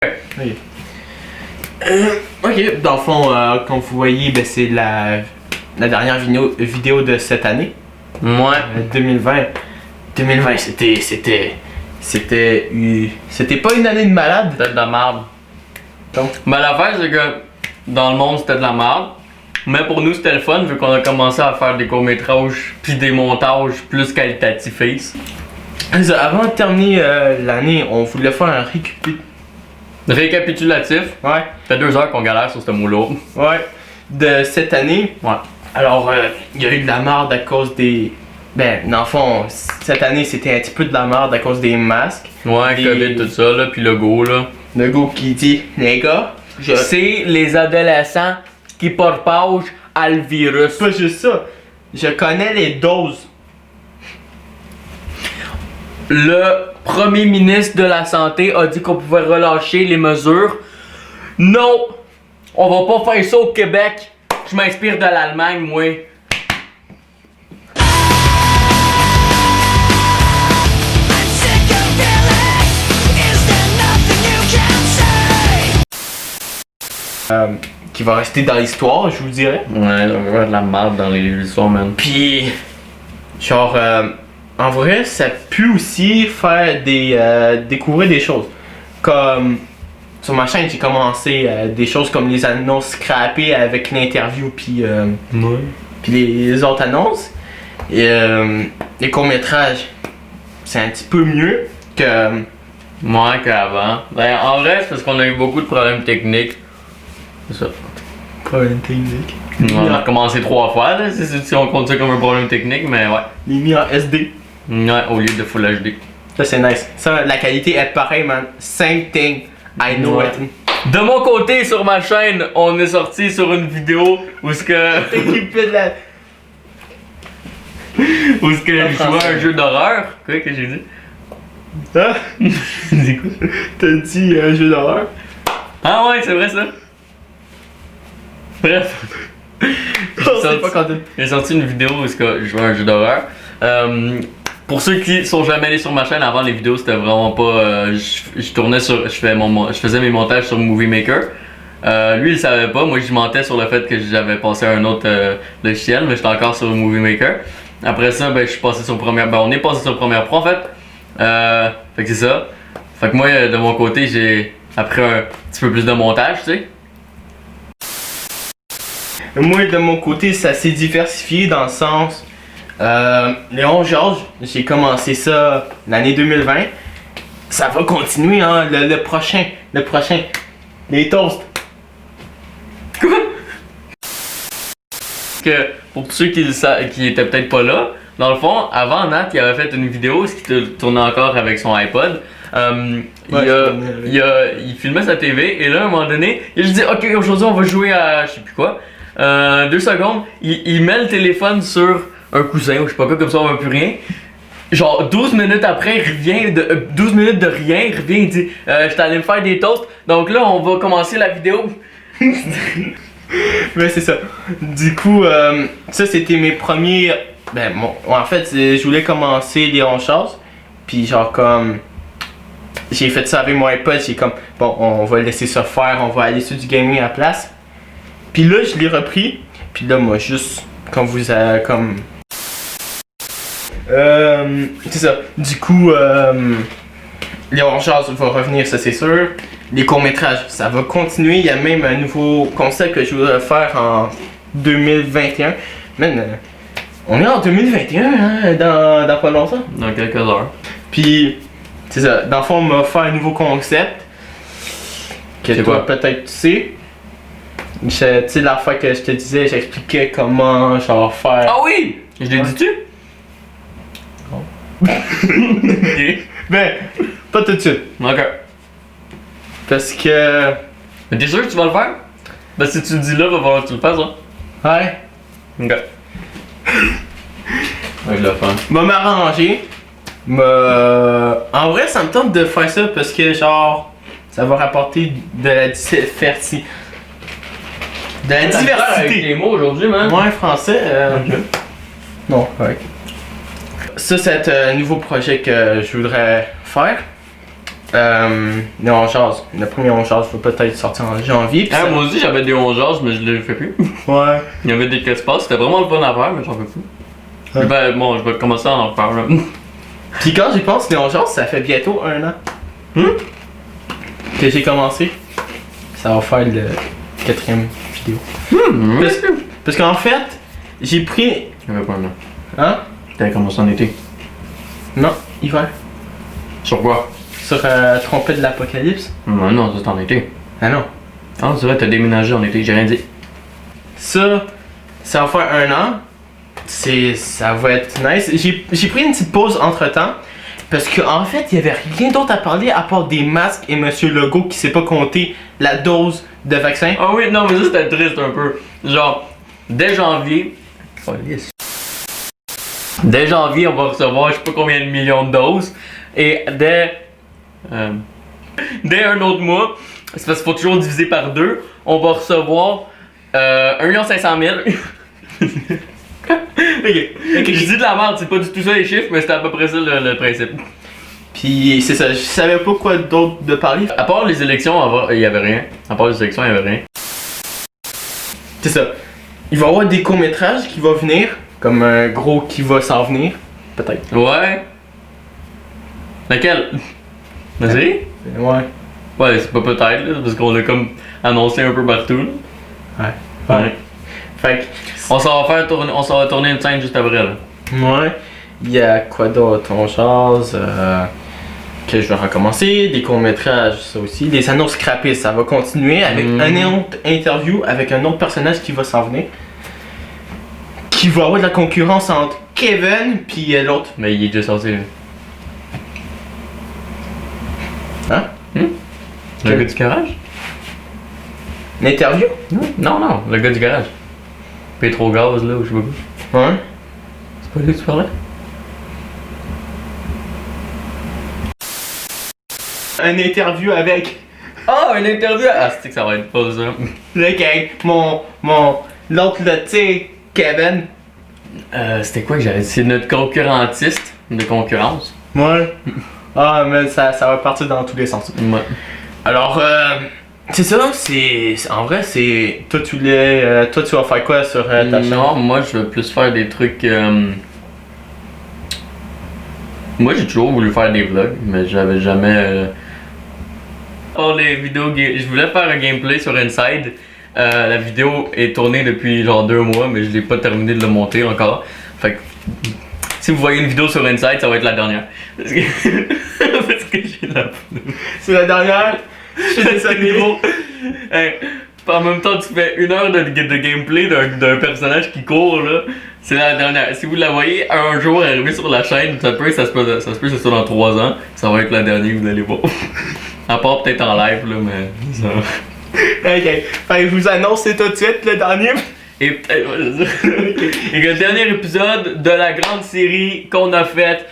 Ok. Ok, dans le fond, comme vous voyez, ben, c'est la dernière vidéo de cette année. Ouais. 2020. 2020, c'était pas une année de malade. C'était de la merde. Donc. Mais l'affaire, c'est que dans le monde, c'était de la merde. Mais pour nous, c'était le fun, vu qu'on a commencé à faire des courts-métrages puis des montages plus qualitatifs. Avant de terminer l'année, on voulait faire un Récapitulatif. Ouais. Ça fait 2 heures qu'on galère sur ce mot-là. Ouais. De cette année. Ouais. Alors, il y a eu de la merde à cause des. Ben, dans le fond, cette année, c'était un petit peu de la merde à cause des masques. Ouais, Des- COVID, tout ça, là, puis le go, là. Le gars qui dit, les gars, C'est les adolescents qui propagent à le virus. pas juste ça. Je connais les doses. Le premier ministre de la Santé a dit qu'on pouvait relâcher les mesures. Non! On va pas faire ça au Québec. Je m'inspire de l'Allemagne, moi. Qui va rester dans l'histoire, je vous dirais. Ouais, on va faire de la merde dans les histoires, man. Puis, genre, en vrai, ça peut aussi faire découvrir des choses. Comme, sur ma chaîne, j'ai commencé des choses comme les annonces scrappées avec l'interview, puis les autres annonces. Et les courts-métrages, c'est un petit peu mieux que. Moins qu'avant. Ben, en vrai, c'est parce qu'on a eu beaucoup de problèmes techniques. C'est ça. Problème technique. On a recommencé 3 fois, là, si on compte ça comme un problème technique, mais ouais. Les mis en SD. Ouais, au lieu de Full HD. Ça, c'est nice. Ça, la qualité est pareille, man. Same thing. I know Ouais. it. De mon côté, sur ma chaîne, on est sorti sur une vidéo où ce que. T'équipé de la. Où ce que je jouais à un jeu d'horreur. Quoi que j'ai dit? Hein? C'est quoi? T'as dit un jeu d'horreur? Ah ouais, c'est vrai ça. Bref. On sait pas quand t'es. J'ai sorti une vidéo où ce que je jouais à un jeu d'horreur. Pour ceux qui sont jamais allés sur ma chaîne avant, les vidéos c'était vraiment pas. Je tournais sur. Je faisais mes montages sur Movie Maker. Lui il savait pas, moi je mentais sur le fait que j'avais passé à un autre logiciel, mais j'étais encore sur Movie Maker. Après ça, ben je suis passé sur Premiere. Ben on est passé sur Premiere Pro en fait. Fait que c'est ça. Fait que moi de mon côté j'ai appris un petit peu plus de montage, tu sais. Moi, de mon côté, ça s'est diversifié dans le sens. Léon Georges, j'ai commencé ça l'année 2020. Ça va continuer, hein, le prochain. Les toasts. Que pour tous ceux qui étaient peut-être pas là, dans le fond, avant Nat, il avait fait une vidéo, ce qui tournait encore avec son iPod. Il filmait sa TV et là, à un moment donné, il a juste dit ok, aujourd'hui on va jouer à je sais plus quoi. 2 secondes, il met le téléphone sur un coussin ou je sais pas quoi, comme ça on voit plus rien. Genre 12 minutes après, il revient 12 minutes de rien, il revient, il dit j'étais allé me faire des toasts, donc là on va commencer la vidéo. Mais c'est ça. Du coup, ça c'était mes premiers. Ben, en fait, je voulais commencer Léon Georges. Puis, genre, comme. J'ai fait ça avec mon iPod. J'ai comme. Bon, on va laisser ça faire. On va aller sur du gaming à la place. Puis là, je l'ai repris. Puis là, moi, juste. Comme vous avez. Comme. C'est ça. Du coup, Léon Georges va revenir, ça c'est sûr. Les courts-métrages, ça va continuer. Il y a même un nouveau concept que je voudrais faire en 2021. Man, on est en 2021, hein, dans pas longtemps. Dans quelques heures. Puis, c'est ça. Dans le fond, on m'a fait un nouveau concept. Que C'est toi, quoi? peut-être, tu sais. Tu sais, la fois que je te disais, j'expliquais comment, genre, faire. Ah oui! Je l'ai dit-tu? Ok. Ben, pas tout de suite. Ok. Parce que. Mais t'es sûr que tu vas le faire? Ben si tu le dis là, va falloir que tu le fasses, hein? Ouais. Ok. Ouais, je le fais. M'a m'arranger. En vrai, ça me tente de faire ça parce que, genre, ça va rapporter de la diversité. De la Avec diversité. les mots aujourd'hui, man. Ouais, français. Ok. Non, ouais. Ça, c'est un nouveau projet que je voudrais faire. Les 11 jazz. Le premier 11 jazz va peut-être sortir en janvier. Ah, moi aussi j'avais des 11 jazz, mais je les fais plus. Ouais. Il y avait des espaces, c'était vraiment le bon affaire, mais j'en fais plus. Ouais. Ben, bon, je vais commencer à en faire là. Puis quand j'y pense, les 11 jazz, ça fait bientôt 1 an. Que j'ai commencé. Ça va faire le 4e vidéo. Parce qu'en fait, j'ai pris. Il y avait pas un an. Hein? T'avais commencé en été. Non, hiver. Sur quoi? Sur Trompette de l'Apocalypse. Non, c'est en été. Ah non. Ah, c'est vrai, t'as déménagé en été, j'ai rien dit. Ça va faire 1 an. Ça va être nice. J'ai pris une petite pause entre temps. Parce qu'en fait, il n'y avait rien d'autre à parler à part des masques et Monsieur Legault qui sait pas compter la dose de vaccin. Ah oui, non, mais ça c'était triste un peu. Genre, dès janvier. Dès janvier, on va recevoir je sais pas combien de millions de doses. Et dès un autre mois, c'est parce qu'il faut toujours diviser par 2, on va recevoir 1 500 000. Ok. Je dis de la merde, c'est pas du tout ça les chiffres, mais c'était à peu près ça le principe. Puis c'est ça, je savais pas quoi d'autre de parler. À part les élections, il y avait rien. À part les élections, il y avait rien. C'est ça. Il va y avoir des courts-métrages qui vont venir, comme un gros qui va s'en venir, peut-être. Ouais. Laquelle? La série? Ouais. Ouais, c'est pas peut-être, là, parce qu'on l'a comme annoncé un peu partout. Là. Ouais. Fait que. On s'en va tourner une scène juste après là. Ouais. Il y a quoi d'autre? On jase. Que je vais recommencer. Des courts-métrages, ça aussi. Les annonces scrappées, ça va continuer avec un autre interview avec un autre personnage qui va s'en venir. Qui va avoir de la concurrence entre Kevin puis l'autre. Mais il est déjà sorti là. Hein? Le gars du garage? L'interview? Non, le gars du garage. Pétrogaz là, ou je sais pas quoi. Ouais. C'est pas lui que tu parlais? Un interview avec. Ah, une interview! Ah, c'est que ça va être pas ça. L'autre là, tu sais, Kevin. C'était quoi que j'avais dit? C'est notre concurrentiste de concurrence. Ouais. Ah, mais ça va partir dans tous les sens. Ouais. Alors, c'est ça, en vrai, c'est. Toi, tu vas faire quoi sur ta chaîne? Non, moi je veux plus faire des trucs. Moi j'ai toujours voulu faire des vlogs, mais j'avais jamais. Oh, les vidéos. Je voulais faire un gameplay sur Inside. La vidéo est tournée depuis genre 2 mois, mais je l'ai pas terminé de le monter encore. Fait que. Si vous voyez une vidéo sur Inside, ça va être la dernière. Parce que j'ai la. C'est la dernière. Je suis désolé. Hey, en même temps, tu fais 1 heure de gameplay d'un personnage qui court là. C'est la dernière. Si vous la voyez un jour arriver sur la chaîne, ça se peut que ce soit dans 3 ans. Ça va être la dernière que vous allez voir. À part peut-être en live là, mais ça. Ok. Fait que je vous annonce tout de suite le dernier. Et peut-être, et le dernier épisode de la grande série qu'on a faite.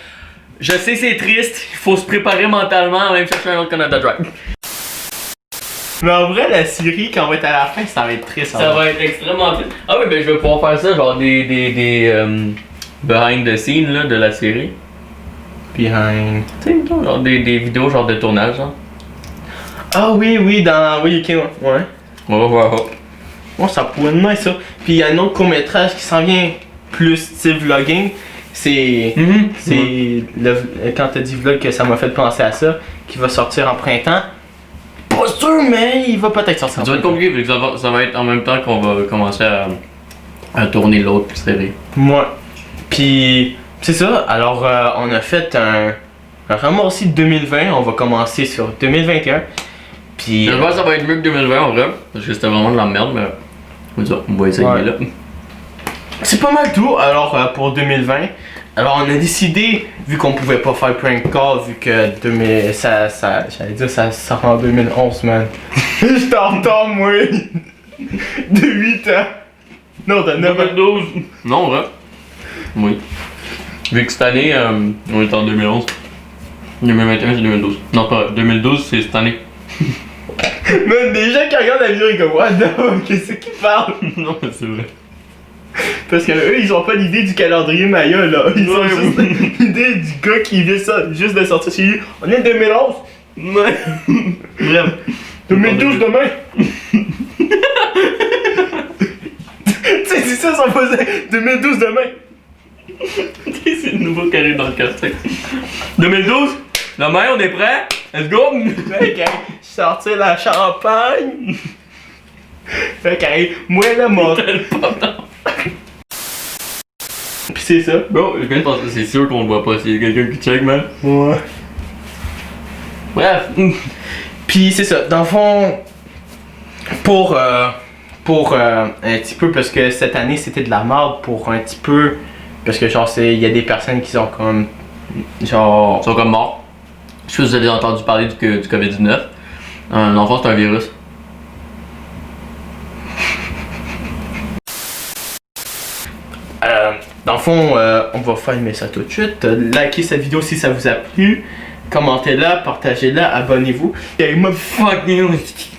Je sais c'est triste, il faut se préparer mentalement, même chercher un autre Canada Drive. Mais en vrai, la série, quand on va être à la fin, ça va être triste. Ça va être extrêmement triste. Ah oui, ben je vais pouvoir faire ça, genre des behind the scenes là, de la série. Behind. Tu sais, genre des vidéos genre de tournage. Genre. Ah oui, oui, ok, ouais. On va voir. Bon, ça pourrait être nice ça. Puis il y a un autre court-métrage qui s'en vient plus style vlogging. C'est. Quand t'as dit vlog que ça m'a fait penser à ça, qui va sortir en printemps. Pas sûr, mais il va peut-être sortir. Ça va être compliqué, vu que ça va être en même temps qu'on va commencer à tourner l'autre série. Moi. Puis, c'est ça. Alors, on a fait un ramassé de 2020. On va commencer sur 2021. Puis. Je pense que ça va être mieux que 2020 en vrai, parce que c'était vraiment de la merde, mais. On va essayer là. C'est pas mal tout, alors pour 2020. Alors on a décidé, vu qu'on pouvait pas faire prank call, vu que j'allais dire ça sort en 2011, man. J'étais en retard, moi. De 8 ans. Non, de 9 ans. 2012. Non, vrai. Oui. Vu que cette année, on est en 2011. 2021, c'est 2012. Non, pas 2012, c'est cette année. Man, des gens qui regardent la vidéo, ils comme, what the fuck, qu'est-ce qu'ils parlent? Non, mais c'est vrai. Parce que eux, ils ont pas l'idée du calendrier Maya, là. Ils ont juste l'idée du gars qui vient ça, juste de sortir chez lui. On est 2011. Ouais. Bref. 2012 demain! Tu sais, c'est ça son faisait! 2012 demain! C'est le nouveau carré dans le casting. 2012, demain on est prêt? Let's go! Fait que, sortir la champagne! Fait que, moi là, mon. Pis c'est ça. Bro, je viens de penser, c'est sûr qu'on le voit pas, s'il y a quelqu'un qui check, man. Ouais. Bref. Puis c'est ça, dans le fond, pour un petit peu, parce que cette année c'était de la merde, pour un petit peu, parce que genre, il y a des personnes qui sont comme, genre. Ils sont comme morts. Je sais pas si vous avez entendu parler du COVID-19. Dans le fond, c'est un virus. Dans le fond, on va filmer ça tout de suite. Likez cette vidéo si ça vous a plu. Commentez-la, partagez-la, abonnez-vous. Et moi, Fuck you!